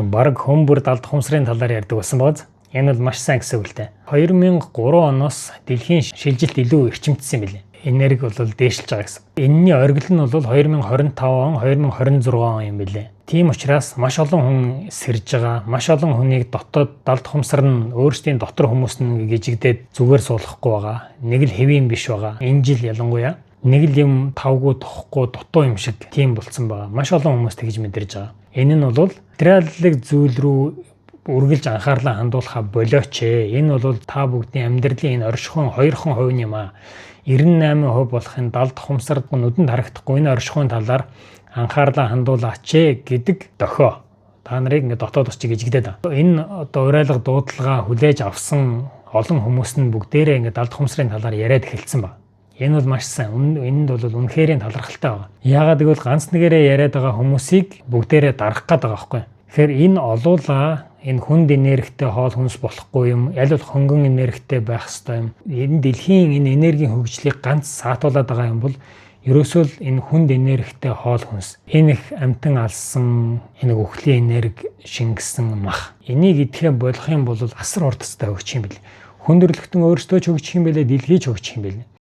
Бараг хөмбөр далд хумсрын талаар ярьдаг болсон бооз. Энэ бол маш сайн гэсэн үг л дээ. 2003 оноос дэлхийн шилжилт илүү эрчимтсэн юм билээ. Энерги бол дээшилж байгаа гэсэн. Энэний оргил нь бол 2025 он, 2026 он юм билээ. Тийм учраас маш олон хүн сэрж байгаа. Маш олон хүнийг дотоод далд хумсар нь өөрсдийн дотор хүмүүс нь гжигдээд зүгээр суулгахгүй байгаа. Нэг л хэвийн биш байгаа. Энэ жил ялангуяа нэг л юм тавгүй тохгүй дутуу юм шиг тийм болцсон байгаа. Маш олон хүмүүс тэгж мэдэрж байгаа. Энэ нь бол материаллык зүйл рүү үргэлж анхаарлаа хандуулахаа болооч ээ. Энэ бол та бүгдийн амьдралын энэ оршихуйн 2% юм аа. 98% болохын далд хумсард нүдэнд харагдахгүй энэ оршихуйн талаар анхаарлаа хандуулаач ээ гэдэг дохио. Та нарыг ингээд дотоод очиж гжигдээд байгаа. Энэ одоо урайлга дуудлага хүлээж авсан олон хүмүүс нь бүгдээрээ ингээд далд хумсрын талаар яриад эхэлсэн байна. Энэ бол маш сайн. Энд бол үнэхээр талархалтай байна. Яагаад гэвэл ганц нэгээрээ яриад байгаа хүмүүсийг бүгдээрээ дарах гээд байгаа байхгүй. Тэгэхээр энэ олуулаа энэ хүнд энергитэй хоол хүнс болохгүй юм. Аль бол хөнгөн энергитэй байх ёстой юм. Энэ дэлхийн энэ энергийн хөгжлийг ганц саатуулаад байгаа юм бол ерөөсөө л энэ хүнд энергитэй хоол хүнс. Энэ их амтан алсан, энэ үхлийн энерги шингэсэн мах. Энийг идэхэ болох юм бол асар урт цастай өгч юм бэл. Хүндрэлтэн өөрсдөө ч өгчих юм бэлээ, дэлхий ч өгчих юм бэлээ.